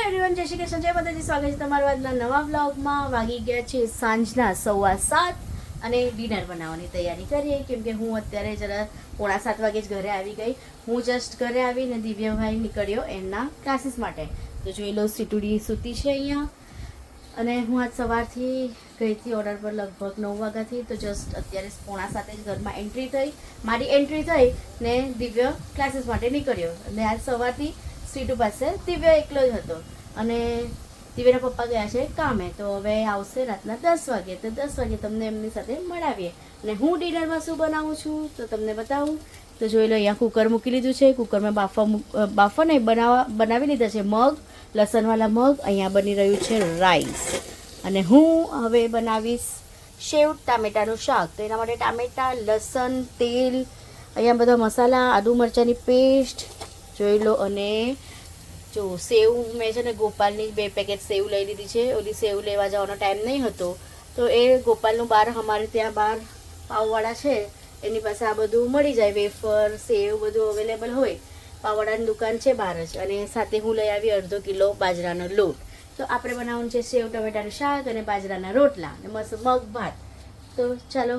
Everyone, જય શ્રી કૃષ્ણ, જય માતાજી. સ્વાગત છે તમારું આજના નવા વ્લોગમાં. વાગી ગયા છે સાંજના 7:15 અને ડિનર બનાવવાની તૈયારી કરીએ, કેમ કે હું અત્યારે જરા 6:45 વાગે જ ઘરે આવી ગઈ. હું જસ્ટ ઘરે આવીને દિવ્યભાઈ નીકળ્યો એમના ક્લાસીસ માટે. તો જોઈ લો, સીટુડી સૂતી છે અહીંયા. અને હું આજ સવારથી ગઈ હતી ઓર્ડર પર લગભગ 9 વાગ્યાથી. તો જસ્ટ અત્યારે 6:45 જ ઘરમાં એન્ટ્રી થઈ, મારી એન્ટ્રી થઈ ને દિવ્ય ક્લાસીસ માટે નીકળ્યો. અને આજ સવારથી સીટુ પાસે દિવ્ય એકલો જ હતો અને દિવ્યના પપ્પા ગયા છે કામે. તો હવે આવશે રાતના 10 વાગે. તો 10 વાગે તમને એમની સાથે મળાવીએ. અને હું ડિનરમાં શું બનાવું છું તો તમને બતાવું. તો જોઈ લો, અહીંયા કુકર મૂકી લીધું છે. કુકરમાં બાફા નહીં બનાવી લીધા છે મગ, લસણવાળા મગ. અહીંયા બની રહ્યું છે રાઈસ. અને હું હવે બનાવીશ સેવ ટામેટાનું શાક. તો એના માટે ટામેટા, લસણ, તેલ, અહીંયા બધા મસાલા, આદુ મરચાંની પેસ્ટ જોઈ લો. અને જો સેવ મેં છે ને ગોપાલની 2 પેકેટ સેવ લઈ લીધી છે. ઓલી સેવ લેવા જવાનો ટાઈમ નહીં હતો તો એ ગોપાલનું બહાર, અમારે ત્યાં બહાર પાવવાળા છે એની પાસે આ બધું મળી જાય. વેફર, સેવ બધું અવેલેબલ હોય. પાવવાળાની દુકાન છે બહાર જ. અને સાથે હું લઈ આવી 1/2 કિલો બાજરાનો લોટ. તો આપણે બનાવવાનું છે સેવ ટમેટાનું શાક અને બાજરાના રોટલા અને મસ્ત મગ ભાત. તો ચાલો,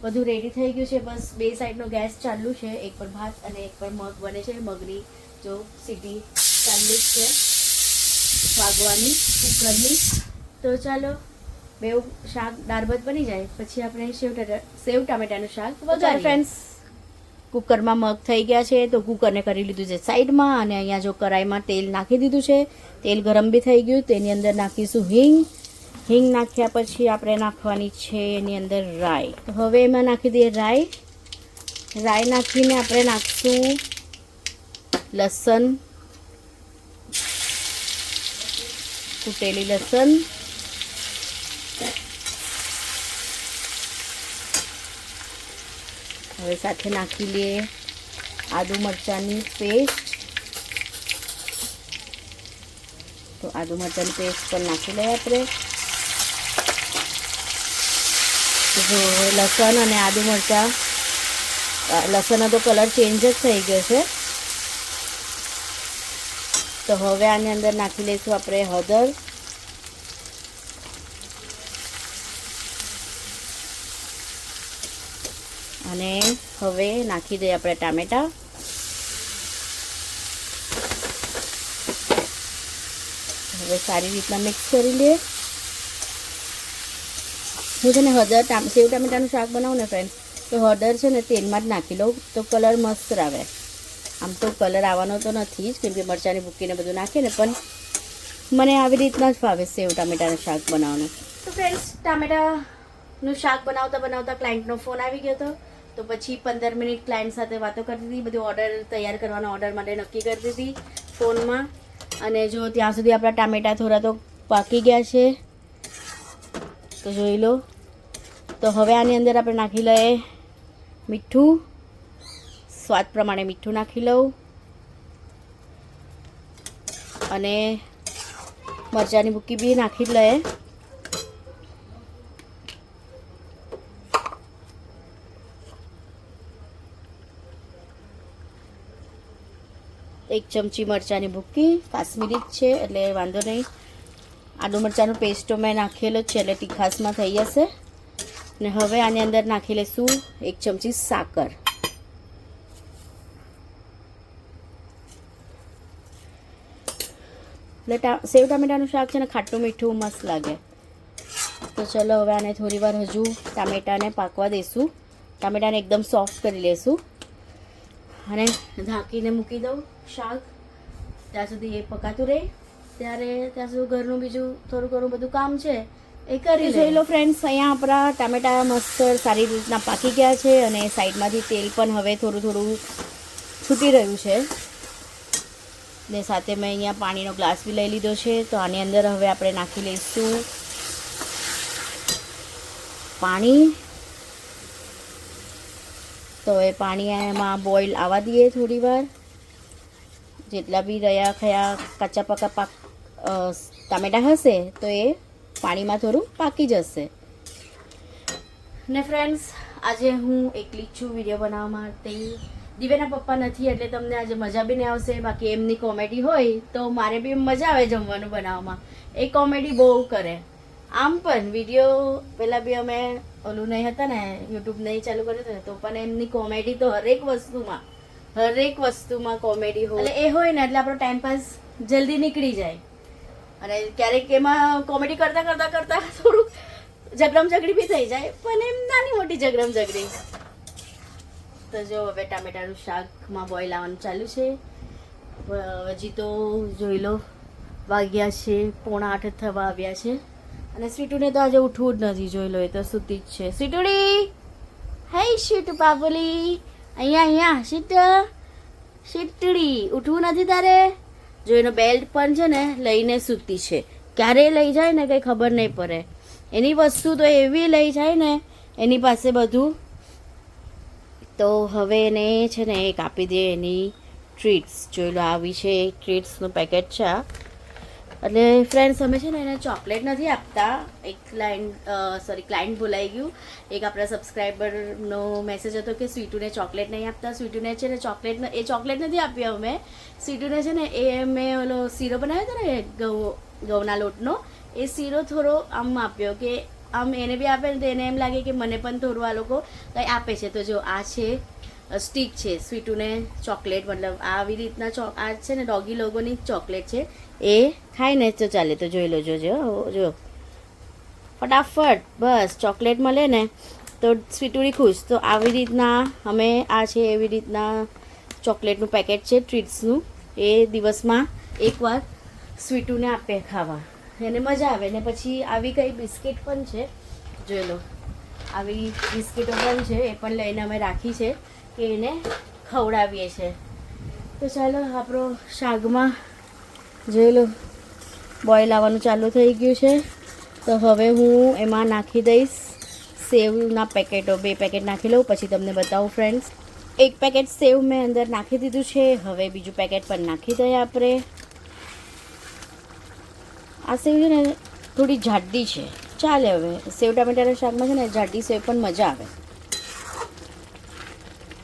બધું રેડી થઈ ગયું છે. બસ 2 સાઈડનો ગેસ ચાલુ છે. એક પર ભાત અને એક પર મગ બને છે. મગની જો સીટી ચાલુ છે વાગવાની કુકરની. તો ચાલો, બેઉ શાક દાળ ભાત બની જાય પછી આપણે સેવ ટામેટાનું શાક વઘારીએ. ફ્રેન્ડ્સ, કુકરમાં મગ થઈ ગયા છે તો કુકરને કરી લીધું છે સાઈડમાં. અને અહીંયા જો કઢાઈમાં તેલ નાખી દીધું છે. તેલ ગરમ બી થઈ ગયું. તેની અંદર નાખીશું હિંગ. હિંગ નાખ્યા પછી આપણે નાખવાની છે એની અંદર રાઈ. તો હવે એમાં નાખી દઈએ રાઈ. રાઈ નાખીને આપણે નાખશું લસણ, કૂટેલી લસણ. હવે સાથે નાખી લઈએ આદુ મરચાંની પેસ્ટ. તો આદુ મરચાંની પેસ્ટ પણ નાખી લઈએ આપણે. જો લસણ અને આદુ મરચાં, લસણનો તો કલર ચેન્જ જ થઈ ગયો છે. તો હવે આની અંદર નાખી લઈશું આપણે હળદર, અને હવે નાખી દઈએ આપણે ટામેટા. હવે સારી રીતના મિક્સ કરી લઈએ. હું છે ને હળદર, સેવ ટામેટાનું શાક બનાવું ને ફ્રેન્ડ, તો હળદર છે ને તેલમાં જ નાખી લઉં તો કલર મસ્ત આવે. આમ તો કલર આવવાનો તો નથી જ, કેમ કે મરચાંની ભૂકીને બધું નાખીએ ને, પણ મને આવી રીતના જ ફાવે સેવ ટામેટાનું શાક બનાવવાનું. તો ફ્રેન્ડ્સ, ટામેટાનું શાક બનાવતા બનાવતા ક્લાયન્ટનો ફોન આવી ગયો હતો. તો પછી 15 મિનિટ ક્લાયન્ટ સાથે વાતો કરતી હતી. બધું ઓર્ડર તૈયાર કરવાનો, ઓર્ડર માટે નક્કી કરતી હતી ફોનમાં. અને જો ત્યાં સુધી આપણા ટામેટા થોડા તો પાકી ગયા છે. તો જોઈ લો. તો હવે આની અંદર આપણે નાખી લઈએ મીઠું. સ્વાદ પ્રમાણે મીઠું નાખી લઉં. અને મરચાંની ભૂકી બી નાખી જ લઈએ. એક ચમચી મરચાંની ભૂકી, કાશ્મીરી જ છે એટલે વાંધો નહીં. આદુ મરચાંનું પેસ્ટ તો મેં નાખેલો જ છે એટલે તીખાસમાં થઈ જશે. ને હવે આની અંદર નાખી લઈશું 1 ચમચી સાકર. એટલે સેવ ટામેટાનું શાક છે ને ખાટું મીઠું મસ્ત લાગે. તો ચલો, હવે આને થોડી વાર હજુ ટામેટાને પાકવા દઈશું. ટામેટાને એકદમ સોફ્ટ કરી લઈશું અને ઢાંકીને મૂકી દઉં શાક ત્યાં સુધી. એ પકાતું રહે ત્યાં સુધી ઘરનું બીજું થોડું ઘણું બધું કામ છે એ કરી જોઈ લો. ફ્રેન્ડ્સ, અહીંયા આપણા ટામેટા મસ્ત સારી રીતના પાકી ગયા છે. અને સાઈડમાંથી તેલ પણ હવે થોડું થોડું છૂટી રહ્યું છે. ને સાથે મેં અહીંયા પાણીનો ગ્લાસ બી લઈ લીધો છે. તો આની અંદર હવે આપણે નાખી લઈશું પાણી. તો એ પાણી એમાં બોઇલ આવવા દઈએ થોડી વાર. જેટલા બી રહ્યા ખયા કાચા પાકા ટામેટા હશે તો એ પાણીમાં થોડું પાકી જશે. ને ફ્રેન્ડ્સ, આજે હું એકલી જ છું વિડીયો બનાવવા માટે. દિવ્યાના પપ્પા નથી એટલે તમને આજે મજા બી નહીં આવશે. બાકી એમની કોમેડી હોય તો મારે બી મજા આવે જમવાનું બનાવવામાં. એ કોમેડી બહુ કરે. આમ પણ વિડીયો પહેલાં બી અમે ઓલું નહીં હતા ને, યુટ્યુબ નહીં ચાલુ કર્યું હતું ને, તો પણ એમની કોમેડી તો હરેક વસ્તુમાં કોમેડી હોય. એટલે એ હોય ને એટલે આપણો ટાઈમપાસ જલ્દી નીકળી જાય. અને ક્યારેક એમાં કોમેડી કરતા કરતા કરતા થોડુંક ઝઘડમ ઝઘડી બી થઈ જાય, પણ એમ નાની મોટી ઝઘડમ ઝઘડી. તો જો હવે ટામેટાનું શાકમાં બોઇલ આવવાનું ચાલુ છે. હજી તો જોઈ લો વાગ્યા છે 7:45 થવા આવ્યા છે. અને સ્વીટુને તો આજે ઉઠવું જ નથી, જોઈ લો એ તો સૂતી જ છે. સ્વીટુડી, હે શીટુ પાપુલી, અહીંયા શીટડી, ઉઠવું નથી તારે? જો એનો બેલ્ટ પણ છે ને લઈને સૂતી છે. ક્યારે લઈ જાય ને કંઈ ખબર નહીં પડે. એની વસ્તુ તો એવી લઈ જાય ને એની પાસે બધું. તો હવે એને છે ને એક આપી દે એની ટ્રીટ્સ. જોઈ લો આવી છે ટ્રીટ્સનું પેકેટ છે આ. એટલે ફ્રેન્ડ્સ અમે છે ને એને ચોકલેટ નથી આપતા. એક ક્લાયન્ટ ભૂલાઈ ગયું. એક આપણા સબસ્ક્રાઈબરનો મેસેજ હતો કે સ્વીટુને ચોકલેટ નહીં આપતા. સ્વીટુને છે ને એ ચોકલેટ નથી આપી અમે. સ્વીટુને છે ને એ મેં ઓલો શીરો બનાવ્યો હતો ને ઘઉંના લોટનો, એ શીરો થોડો આમ આપ્યો કે આમ એને બી આપે ને તો એને એમ લાગે કે મને પણ થોડું આ લોકો કંઈ આપે છે. તો જો આ છે સ્ટીક છે સ્વીટુને ચોકલેટ, મતલબ આવી રીતના આ છે ને ડોગી લોગોની ચોકલેટ છે. એ ખાય ને તો ચાલે. તો જોઈ લો, જો ફટાફટ બસ ચોકલેટ મળે ને તો સ્વીટુડી ખુશ. તો આવી રીતના અમે આ છે એવી રીતના ચોકલેટનું પેકેટ છે ટ્રીટ્સનું. એ દિવસમાં એકવાર સ્વીટુને આપે ખાવા, એને મજા આવે. ને પછી આવી કઈ બિસ્કિટ પણ છે, જોઈ લો આવી બિસ્કિટો પણ છે, એ પણ લઈને અમે રાખી છે કે એને ખવડાવીએ છીએ. તો ચાલો આપણો શાકમાં જોઈ લો બોઇલ આવવાનું ચાલુ થઈ ગયું છે. તો હવે હું એમાં નાખી દઈશ સેવના પેકેટો. 2 પેકેટ નાખી લઉં પછી તમને બતાવું ફ્રેન્ડ્સ. 1 પેકેટ સેવ મેં અંદર નાખી દીધું છે. હવે બીજું પેકેટ પણ નાખી દઈએ આપણે. આ સેવ છે ને થોડી જાડી છે, ચાલે. હવે સેવ ટામેટાના શાકમાં છે ને જાડી સેવ પણ મજા આવે.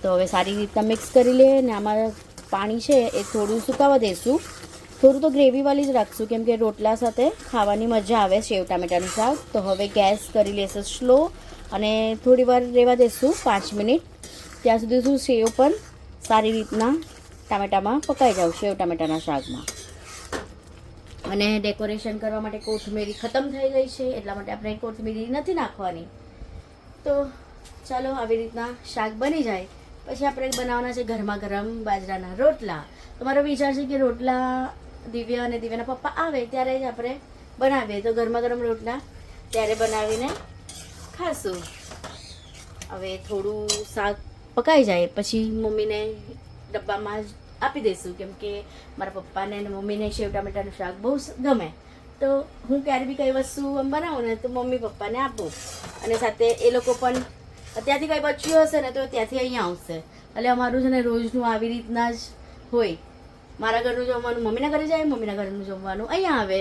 તો હવે સારી રીતના મિક્સ કરી લઈએ. ને આમાં પાણી છે એ થોડું સુકાવા દઈશું. થોડું તો ગ્રેવીવાળી જ રાખશું કેમ કે રોટલા સાથે ખાવાની મજા આવે સેવ ટામેટાનું શાક. તો હવે ગેસ કરી લેશે સ્લો અને થોડી વાર રહેવા દઈશું 5 મિનિટ. ત્યાં સુધી શું સેવ પણ સારી રીતના ટામેટામાં પકાઈ જાવ સેવ ટામેટાના શાકમાં. અને ડેકોરેશન કરવા માટે કોથમીરી ખતમ થઈ ગઈ છે એટલા માટે આપણે કોથમીરી નથી નાખવાની. તો ચાલો આવી રીતના શાક બની જાય પછી આપણે બનાવવાના છે ગરમા ગરમ બાજરાના રોટલા. તો મારો વિચાર છે કે રોટલા દિવ્યા અને દિવ્યાના પપ્પા આવે ત્યારે જ આપણે બનાવીએ. તો ગરમા ગરમ રોટલા ત્યારે બનાવીને ખાશું. હવે થોડું શાક પકાઈ જાય પછી મમ્મીને ડબ્બામાં જ આપી દઈશું કેમ કે મારા પપ્પાને અને મમ્મીને સેવ ટામેટાનું શાક બહુ ગમે. તો હું ક્યારે બી કઈ વસ્તુ બનાવું ને તો મમ્મી પપ્પાને આપું. અને સાથે એ લોકો પણ ત્યાંથી કંઈ બચ્યું હશે ને તો ત્યાંથી અહીંયા આવશે. એટલે અમારું છે ને રોજનું આવી રીતના જ હોય. મારા ઘરનું જમવાનું મમ્મીના ઘરે જાય, મમ્મીના ઘરનું જમવાનું અહીંયા આવે.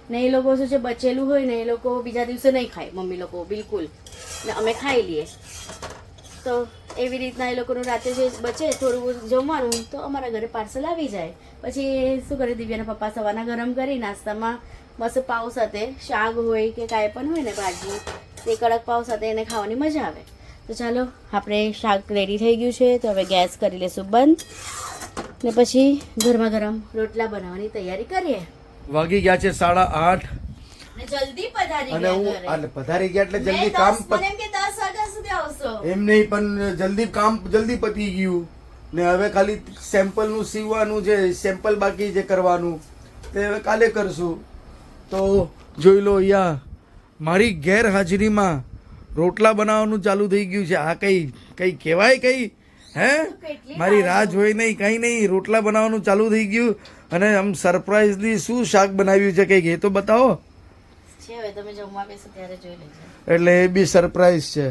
ને એ લોકો શું છે બચેલું હોય ને એ લોકો બીજા દિવસે નહીં ખાય મમ્મી લોકો બિલકુલ, ને અમે ખાઈ લઈએ. તો એવી રીતના એ લોકોનું રાતે જે બચે થોડું જમવાનું તો અમારા ઘરે પાર્સલ આવી જાય. પછી શું કરે દિવ્યાના પપ્પા સવારના ગરમ કરી નાસ્તામાં મસ્ત પાવ સાથે શાક હોય કે કાંઈ પણ હોય ને ભાજી, તે કડક પાવ સાથે એને ખાવાની મજા આવે. તો ચાલો આપણે શાક રેડી થઈ ગયું છે. તો હવે ગેસ કરી લઈશું બંધ ને પછી ગરમા ગરમ રોટલા બનાવવાની તૈયારી કરીએ. વાગી ગયા છે 8:30 ને જલ્દી પધારી અને હું પધારી ગયા એટલે જલ્દી કામ મને એમ કે 10 વાગ્યા સુધી આવશો. એમ નહીં પણ જલ્દી કામ જલ્દી પતી ગયું ને હવે ખાલી સેમ્પલનું સીવવાનું છે, સેમ્પલ બાકી છે કરવાનું તે હવે કાલે કરશું. તો જોઈ લો અહીંયા મારી ગેરહાજરીમાં રોટલા બનાવવાનું ચાલુ થઈ ગયું છે. આ કઈ કહેવાય કઈ હે મારી રાહ જોઈ નહીં કંઈ નહીં, રોટલા બનાવવાનું ચાલુ થઈ ગયું. અને આમ સરપ્રાઈઝલી શું શાક બનાવ્યું છે કંઈક એ તો બતાવો. તમે જમવા બેસો ત્યારે જોઈ લેજો. એટલે એ બી સરપ્રાઈઝ છે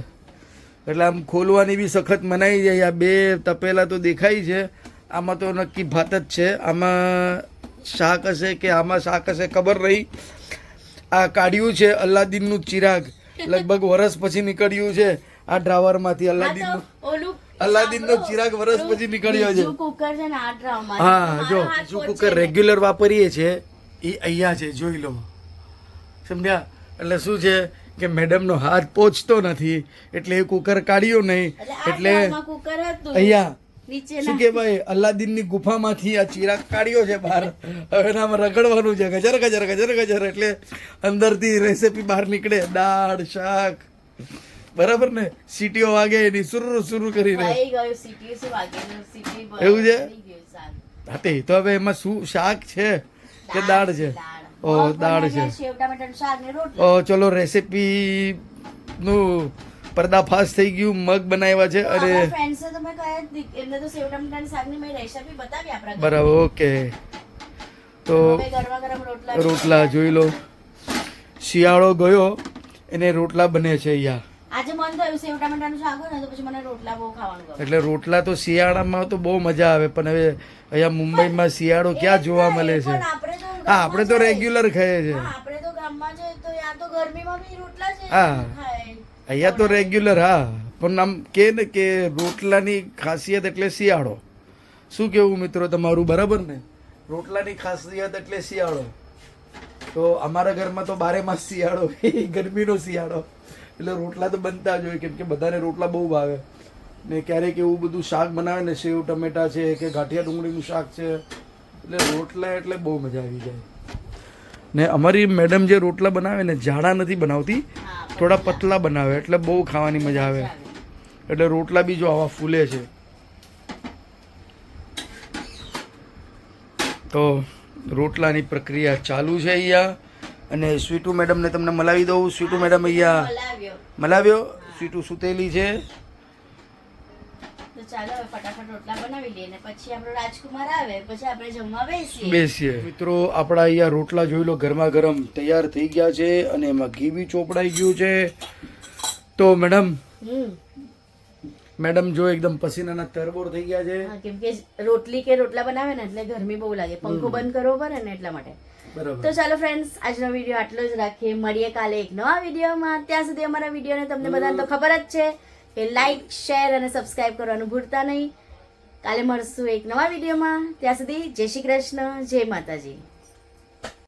એટલે આમ ખોલવાની બી સખત મનાઈ જાય. આ 2 તપેલા તો દેખાય છે, આમાં તો નક્કી ભાત જ છે. આમાં શાક હશે કે આમાં શાક હશે ખબર નહીં. આ કાઢ્યું છે અલ્લાદીનનું ચિરાગ, લગભગ વર્ષ પછી નીકળ્યું છે આ ડ્રાવરમાંથી અલ્લાદીનનું. ઓલું અલાદીનનો ચિરાગ વર્ષ પછી નીકળ્યો છે. બીજું કુકર છે ને 8 રાઉન્ડમાં છે. હા મારો જો હાથ બીજું પહોંચે કુકર ને. રેગ્યુલર વાપરીએ છે એ અહીંયા છે, જોઈ લો, સમજ્યા? એટલે શું છે કે મેડમનો હાથ પહોંચતો નથી એટલે એ કુકર કાઢ્યો નહીં, એટલે 8 એટલે રાઉન્ડમાં કુકર હતું. અહીંયા નીચેના શું કે ભાઈ અલ્લાદીનની ગુફામાંથી આ ચિરાગ કાઢ્યો છે બહાર. હવે એનામાં રગડવાનું છે, ગજર ગજર ગજર ગજર, એટલે અંદરથી રેસીપી બહાર નીકળે, દાળ શાક, બરાબર ને? સીટીઓ વાગે એની સુરુ સુરુ કરીને. થઈ ગયું સીટી શું વાગેલું સીટી બરાબર એવું છે? થઈ ગયું શાક. હા તે તો હવે એમાં શું શાક છે કે દાળ છે? ઓ દાળ છે. સેવ ટામેટાનું શાક ને રોટલી. ઓ ચલો રેસીપી નું પર્દાફાશ થઈ ગયું, મગ બનાવ્યા છે. આપણા અરે ફ્રેન્ડ્સે તો મેં કહ્યા જ એમને તો સેવ ટામેટાની શાકની મેં રેસીપી બતાવી આપણા ઘરે. બરાબર, ઓકે. તો હવે ગરમા ગરમ રોટલા રોટલા જોઈ લો, શિયાળો ગયો એને રોટલા બને છે અહીંયા. આજે મન થયું સેવ ટામેટાનું શાક હોય ને તો પછી મને રોટલા બહુ ખાવાનું ગમે. એટલે રોટલા તો શિયાળામાં તો બહુ મજા આવે, પણ હવે અહીંયા મુંબઈમાં શિયાળો ક્યાં જોવા મળે છે? પણ આપણે તો હા આપણે તો રેગ્યુલર ખાઈએ છે. હા, આપણે તો ગામમાં છે તો યા તો ગરમીમાં બી રોટલા છે હા. ખાય. અહીંયા તો રેગ્યુલર, હા, પણ આમ કે ને કે રોટલાની ખાસિયત એટલે શિયાળો. શું કેવું મિત્રો તમારું, બરાબર ને? રોટલાની ખાસિયત એટલે શિયાળો. તો અમારા ઘરમાં તો 12 માસ શિયાળો, ગરમીનો શિયાળો, એટલે રોટલા તો બનતા જ હોય, કેમ કે બધાને રોટલા બહુ ભાવે. ને ક્યારેક એવું બધું શાક બનાવે ને, સેવ ટમેટા છે કે ગાંઠિયા ડુંગળીનું શાક છે, એટલે રોટલા એટલે બહુ મજા આવી જાય. ને અમારી મેડમ જે રોટલા બનાવે ને, જાડા નથી બનાવતી, હા, થોડા પતલા બનાવે, એટલે બહુ ખાવાની મજા આવે. એટલે રોટલા બી જો આવા ફૂલે છે. તો રોટલાની પ્રક્રિયા ચાલુ છે અહીંયા. અને સ્વીટુ મેડમને તમને મલાવી દઉં. સ્વીટુ મેડમ અહીંયા હલાવ્યો. મલાવ્યો, સ્વીટુ સુતેલી છે. તો ચાલો હવે ફટાફટ રોટલા બનાવી લઈએ ને પછી આપણો રાજકુમાર આવે પછી આપણે જમવા બેસીએ. બેસીએ. મિત્રો આપણા અહીંયા રોટલા જોઈ લો, ગરમા ગરમ તૈયાર થઈ ગયા છે અને એમાં ઘી બી ચોપડાઈ ગયું છે. તો મેડમ જો એકદમ પસીનાના તરબોર થઈ ગયા છે. હા, કેમ કે રોટલી કે રોટલા બનાવે ને એટલે ગરમી બહુ લાગે, પંખો બંધ કરવો પડે ને એટલા માટે. બરાબર. તો ચાલો ફ્રેન્ડ્સ, આજનો વિડીયો આટલો જ રાખીએ. મળીએ કાલે એક નવા વિડીયોમાં. ત્યાં સુધી અમારા વિડીયોને તમને બધાને તો ખબર જ છે કે લાઈક, શેર અને સબસ્ક્રાઇબ કરવાનું ભૂલતા નહીં. કાલે મળશું એક નવા વિડીયોમાં. ત્યાં સુધી જય શ્રી કૃષ્ણ, જય માતાજી.